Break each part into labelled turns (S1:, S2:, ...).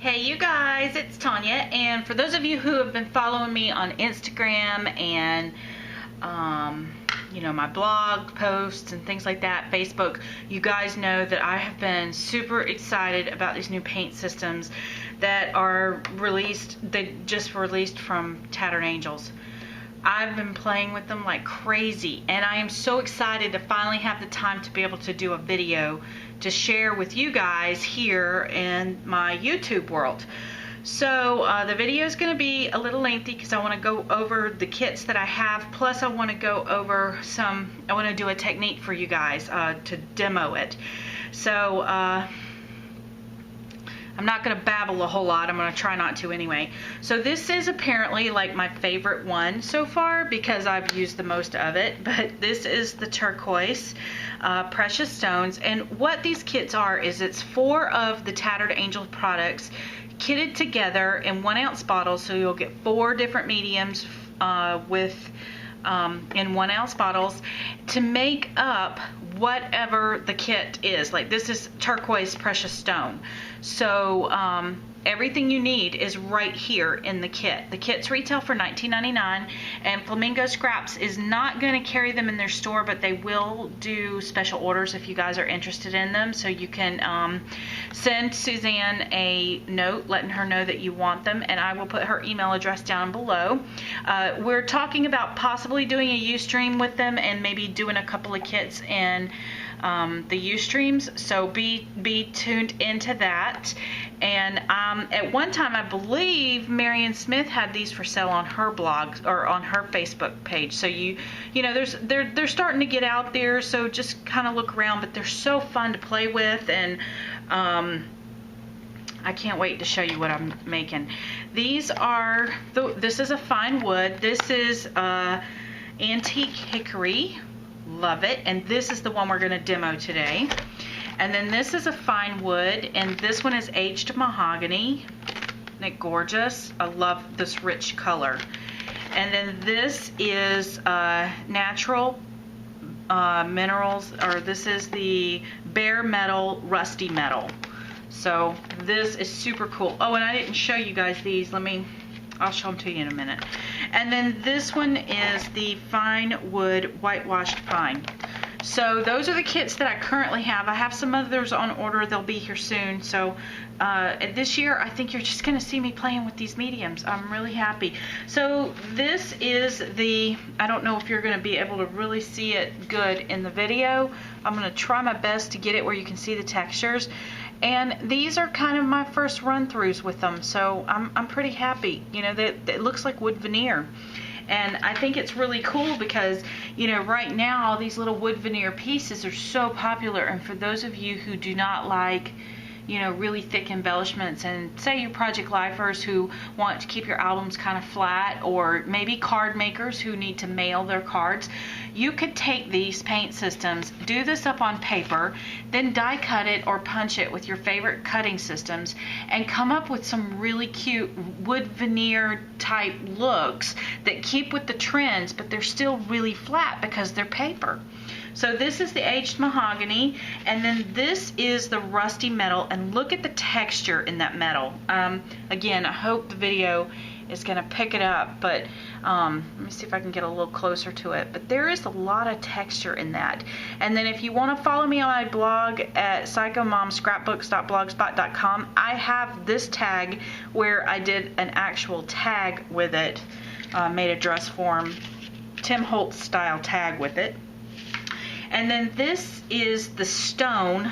S1: Hey you guys, it's Tonya, and for those of you who have been following me on Instagram and my blog posts and things like that, Facebook, you guys know that I have been super excited about these new paint systems that are released. They just released from Tattered Angels. I've been playing with them like crazy, and I am so excited to finally have the time to be able to do a video to share with you guys here in my YouTube world. So the video is going to be a little lengthy because I want to go over the kits that I have, plus I want to go over I want to do a technique for you guys to demo it. So I'm not going to babble a whole lot. I'm going to try not to anyway. So this is apparently like my favorite one so far because I've used the most of it. But this is the turquoise precious stones. And what these kits are is it's 4 of the Tattered Angel products kitted together in 1 ounce bottles. So you'll get 4 different mediums in 1 ounce bottles to make up whatever the kit is. Like this is turquoise precious stone. So everything you need is right here in the kit. The kits retail for $19.99, and Flamingoscraps is not going to carry them in their store, but they will do special orders if you guys are interested in them. So you can send Suzanne a note letting her know that you want them, and I will put her email address down below. We're talking about possibly doing a Ustream with them and maybe doing a couple of kits in the Ustreams, so be tuned into that. And at one time I believe Marion Smith had these for sale on her blog or on her Facebook page. So you know they're starting to get out there, so just kind of look around, but they're so fun to play with, and I can't wait to show you what I'm making. These are this is a fine wood. This is antique hickory. Love it. And this is the one we're going to demo today. And then this is a fine wood, and this one is aged mahogany. Isn't it gorgeous? I love this rich color. And then this is natural minerals, or this is the bare metal rusty metal. So this is super cool. Oh, and I didn't show you guys these. I'll show them to you in a minute. And then this one is the fine wood whitewashed pine. So those are the kits that I currently have. I have some others on order. They'll be here soon. So this year I think you're just going to see me playing with these mediums. I'm really happy. So this is I don't know if you're going to be able to really see it good in the video. I'm going to try my best to get it where you can see the textures. And these are kind of my first run-throughs with them, so I'm pretty happy. You know, it looks like wood veneer. And I think it's really cool because, you know, right now all these little wood veneer pieces are so popular. And for those of you who do not like, you know, really thick embellishments, and say you project lifers who want to keep your albums kind of flat, or maybe card makers who need to mail their cards, you could take these paint systems, do this up on paper, then die cut it or punch it with your favorite cutting systems, and come up with some really cute wood veneer type looks that keep with the trends, but they're still really flat because they're paper. So this is the aged mahogany, and then this is the rusty metal, and look at the texture in that metal. Again, I hope the video is going to pick it up, but let me see if I can get a little closer to it. But there is a lot of texture in that. And then if you want to follow me on my blog at psychomomscrapbooks.blogspot.com, I have this tag where I did an actual tag with it, made a dress form, Tim Holtz style tag with it. And then this is the stone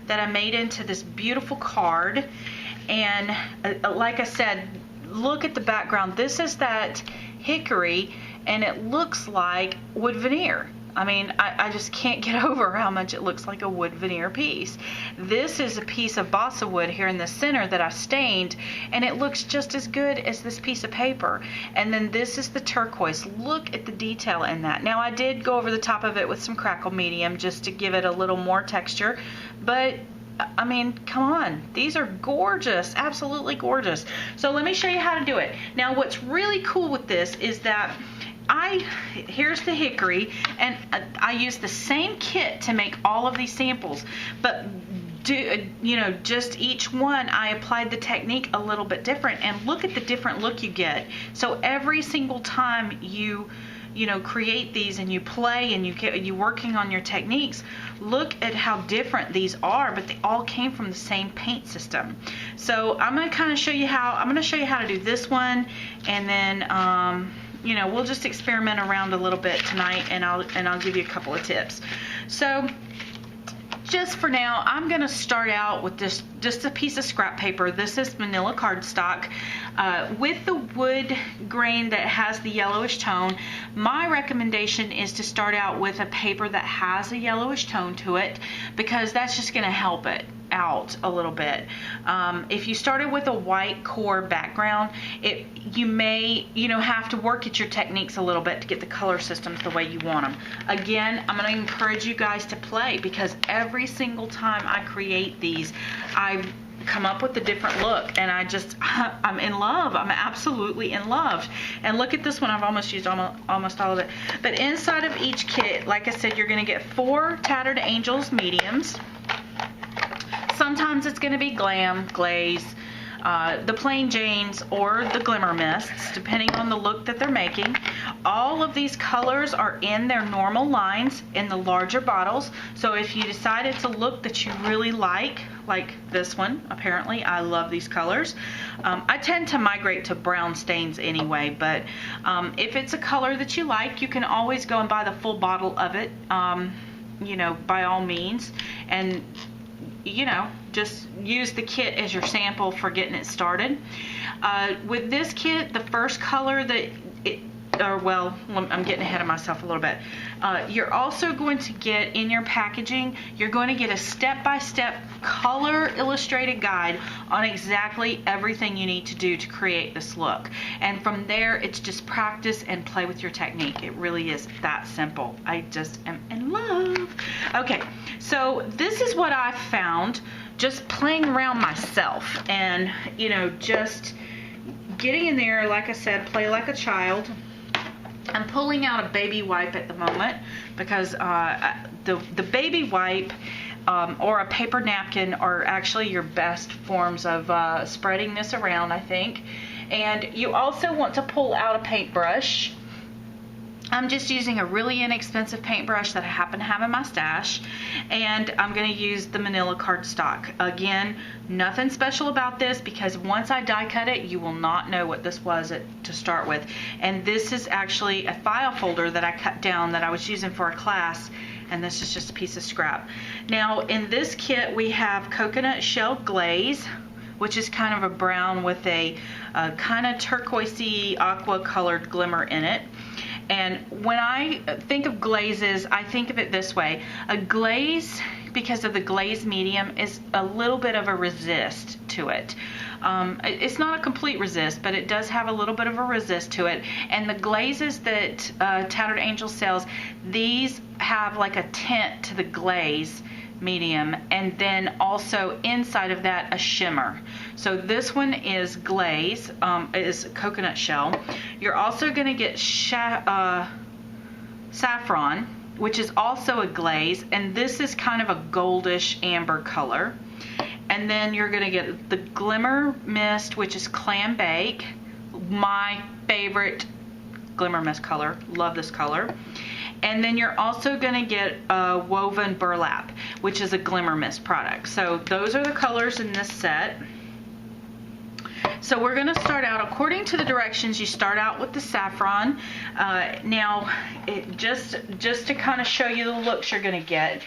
S1: that I made into this beautiful card. And like I said, look at the background. This is that hickory, and it looks like wood veneer. I mean, I just can't get over how much it looks like a wood veneer piece. This is a piece of balsa wood here in the center that I stained, and it looks just as good as this piece of paper. And then this is the turquoise. Look at the detail in that. Now, I did go over the top of it with some crackle medium just to give it a little more texture, but I mean, come on, these are gorgeous, absolutely gorgeous. So let me show you how to do it. Now, what's really cool with this is that here's the hickory, and I used the same kit to make all of these samples, but just each one, I applied the technique a little bit different, and look at the different look you get. So every single time you create these and you play and you working on your techniques, look at how different these are, but they all came from the same paint system. So I'm going to kind of show you how to do this one, and then we'll just experiment around a little bit tonight, and I'll give you a couple of tips. So just for now, I'm going to start out with just a piece of scrap paper. This is manila cardstock with the wood grain that has the yellowish tone. My recommendation is to start out with a paper that has a yellowish tone to it, because that's just going to help it out a little bit. If you started with a white core background, you may have to work at your techniques a little bit to get the color systems the way you want them. Again, I'm going to encourage you guys to play, because every single time I create these, I come up with a different look, and I'm in love. I'm absolutely in love. And look at this one. I've almost used almost all of it. But inside of each kit, like I said, you're going to get 4 Tattered Angels mediums. Sometimes it's going to be glam, glaze, the plain Janes, or the glimmer mists, depending on the look that they're making. All of these colors are in their normal lines in the larger bottles. So if you decide it's a look that you really like this one, apparently I love these colors. I tend to migrate to brown stains anyway, but if it's a color that you like, you can always go and buy the full bottle of it, by all means. And just use the kit as your sample for getting it started. With this kit, the first color I'm getting ahead of myself a little bit. You're also going to get in your packaging, you're going to get a step-by-step color illustrated guide on exactly everything you need to do to create this look. And from there, it's just practice and play with your technique. It really is that simple. I just am in love. Okay, so this is what I found just playing around myself, and just getting in there, like I said, play like a child. I'm pulling out a baby wipe at the moment, because the baby wipe or a paper napkin are actually your best forms of spreading this around, I think. And you also want to pull out a paintbrush. I'm just using a really inexpensive paintbrush that I happen to have in my stash, and I'm going to use the manila cardstock. Again, nothing special about this, because once I die cut it, you will not know what this was to start with. And this is actually a file folder that I cut down that I was using for a class, and this is just a piece of scrap. Now, in this kit, we have coconut shell glaze, which is kind of a brown with a kind of turquoisey aqua colored glimmer in it. And when I think of glazes, I think of it this way. A glaze, because of the glaze medium, is a little bit of a resist to it. It's not a complete resist, but it does have a little bit of a resist to it. And the glazes that Tattered Angel sells, these have like a tint to the glaze medium, and then also inside of that a shimmer. So this one is glaze, is coconut shell. You're also going to get saffron, which is also a glaze, and this is kind of a goldish amber color. And then you're going to get the glimmer mist, which is clam bake, my favorite glimmer mist color. Love this color. And then you're also going to get woven burlap, which is a glimmer mist product. So those are the colors in this set. So we're going to start out according to the directions. You start out with the saffron. Now, just to kind of show you the looks you're going to get,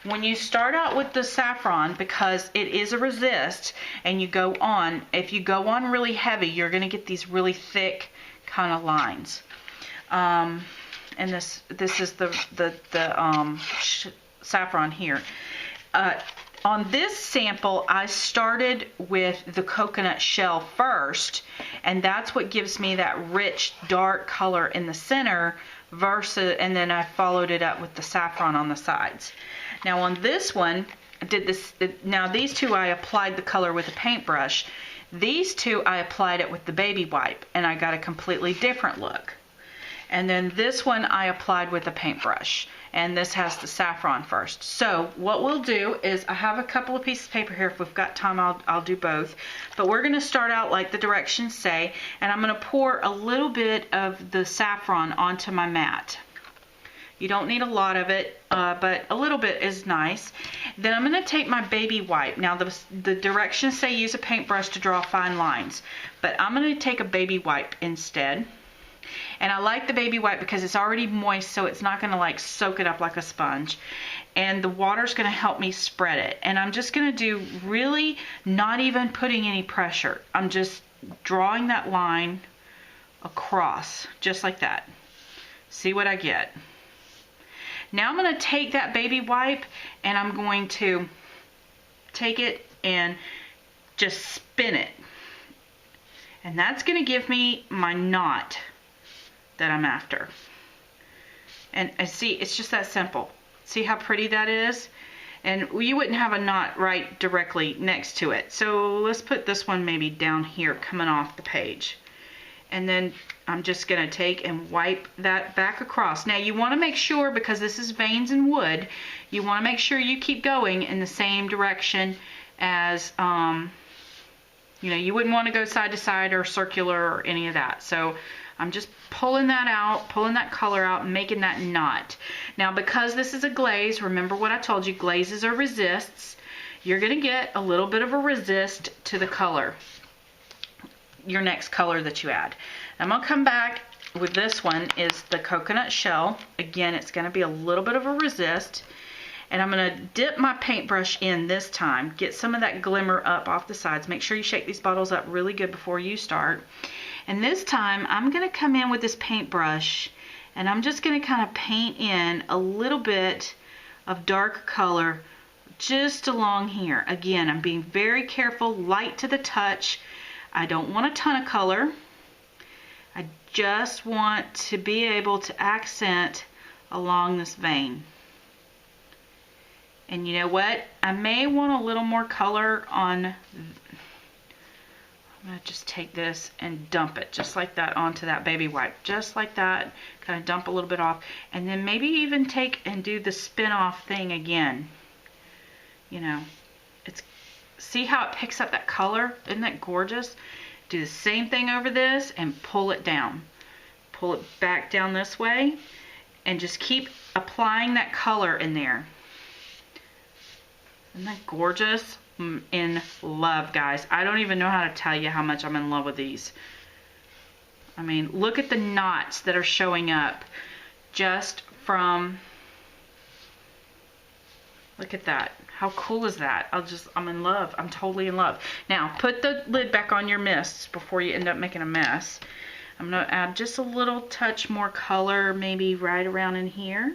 S1: when you start out with the saffron, because it is a resist, and you go on, if you go on really heavy, you're going to get these really thick kind of lines. And this is the saffron here. On this sample, I started with the coconut shell first, and that's what gives me that rich, dark color in the center, and then I followed it up with the saffron on the sides. Now on this one, now these two I applied the color with a paintbrush. These two I applied it with the baby wipe, and I got a completely different look. And then this one I applied with a paintbrush. and this has the saffron first. So what we'll do is, I have a couple of pieces of paper here. If we've got time, I'll do both. But we're going to start out like the directions say, and I'm going to pour a little bit of the saffron onto my mat. You don't need a lot of it, but a little bit is nice. Then I'm going to take my baby wipe. Now the directions say use a paintbrush to draw fine lines, but I'm going to take a baby wipe instead. And I like the baby wipe because it's already moist, so it's not going to like soak it up like a sponge. And the water's going to help me spread it. And I'm just going to do really not even putting any pressure. I'm just drawing that line across, just like that. See what I get? Now I'm going to take that baby wipe and I'm going to take it and just spin it. And that's going to give me my knot that I'm after. And see, it's just that simple. See how pretty that is? And you wouldn't have a knot right directly next to it. So let's put this one maybe down here coming off the page. And then I'm just going to take and wipe that back across. Now you want to make sure, because this is veins and wood, you want to make sure you keep going in the same direction as, you know, you wouldn't want to go side to side or circular or any of that. So I'm just pulling that out, pulling that color out, and making that knot. Now because this is a glaze, remember what I told you, glazes are resists. You're going to get a little bit of a resist to the color, your next color that you add. I'm going to come back with this one is the coconut shell. Again, it's going to be a little bit of a resist. And I'm going to dip my paintbrush in this time, get some of that glimmer up off the sides. Make sure you shake these bottles up really good before you start. And this time I'm going to come in with this paintbrush and I'm just going to kind of paint in a little bit of dark color just along here. Again, I'm being very careful, light to the touch. I don't want a ton of color. I just want to be able to accent along this vein. And you know what? I may want a little more color on. I'm going to just take this and dump it just like that onto that baby wipe. Just like that. Kind of dump a little bit off. And then maybe even take and do the spin off thing again. You know, see how it picks up that color? Isn't that gorgeous? Do the same thing over this and pull it down. Pull it back down this way and just keep applying that color in there. Isn't that gorgeous? I'm in love, guys. I don't even know how to tell you how much I'm in love with these. I mean, look at the knots that are showing up just from, look at that. How cool is that? I'm in love. I'm totally in love. Now, put the lid back on your mists before you end up making a mess. I'm going to add just a little touch more color, maybe right around in here.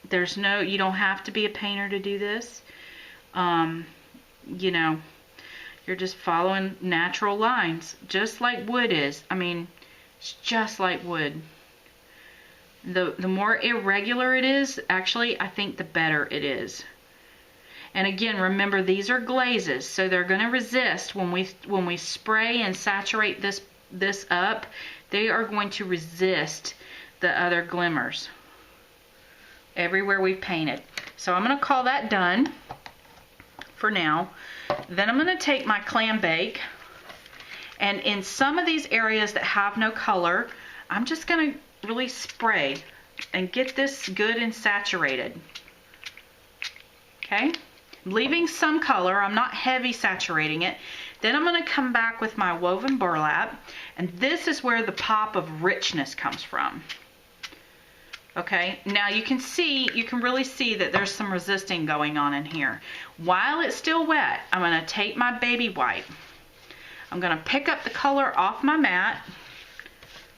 S1: You don't have to be a painter to do this. You know, you're just following natural lines, just like wood is. I mean, it's just like wood. The more irregular it is, actually, I think the better it is. And again, remember, these are glazes, so they're going to resist when we spray and saturate this up. They are going to resist the other glimmers everywhere we've painted. So I'm going to call that done for now. Then I'm going to take my clam bake, and in some of these areas that have no color, I'm just going to really spray and get this good and saturated. Okay, leaving some color. I'm not heavy saturating it. Then I'm going to come back with my woven burlap, and this is where the pop of richness comes from. Okay, now you can really see that there's some resisting going on in here. While it's still wet, I'm going to take my baby wipe. I'm going to pick up the color off my mat,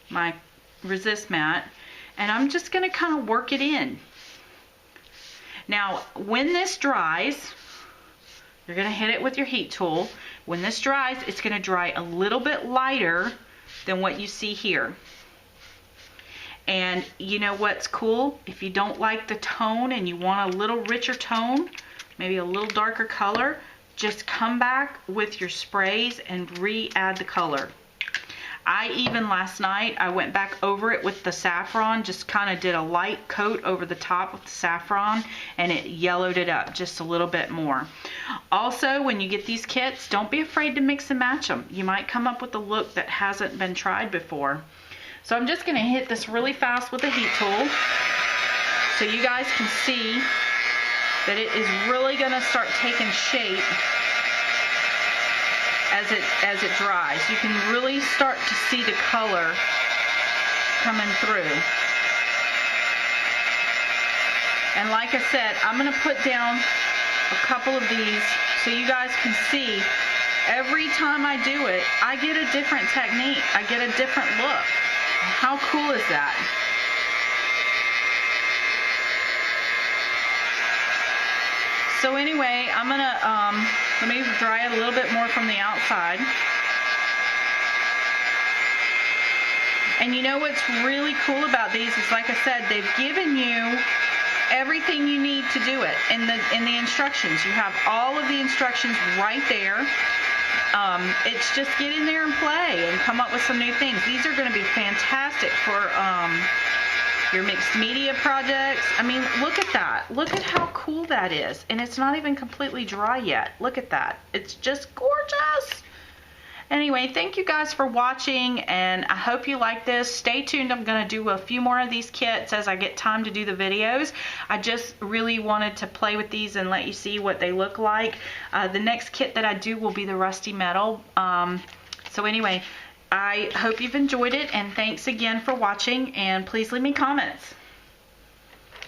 S1: my resist mat, and I'm just going to kind of work it in. Now, when this dries, you're going to hit it with your heat tool. When this dries, it's going to dry a little bit lighter than what you see here. And you know what's cool? If you don't like the tone and you want a little richer tone, maybe a little darker color, just come back with your sprays and re-add the color. I even last night, I went back over it with the saffron, just kind of did a light coat over the top of the saffron, and it yellowed it up just a little bit more. Also, when you get these kits, don't be afraid to mix and match them. You might come up with a look that hasn't been tried before. So I'm just going to hit this really fast with a heat tool so you guys can see that it is really going to start taking shape as it dries. You can really start to see the color coming through. And like I said, I'm going to put down a couple of these so you guys can see every time I do it, I get a different technique. I get a different look. How cool is that? So anyway, I'm gonna let me dry it a little bit more from the outside. And you know what's really cool about these is, like I said, they've given you everything you need to do it in the instructions. You have all of the instructions right there. It's just get in there and play and come up with some new things. These are going to be fantastic for your mixed media projects. I mean, look at that. Look at how cool that is. And it's not even completely dry yet. Look at that. It's just gorgeous. Anyway, thank you guys for watching, and I hope you like this. Stay tuned. I'm going to do a few more of these kits as I get time to do the videos. I just really wanted to play with these and let you see what they look like. The next kit that I do will be the rusty metal. So anyway, I hope you've enjoyed it, and thanks again for watching, and please leave me comments.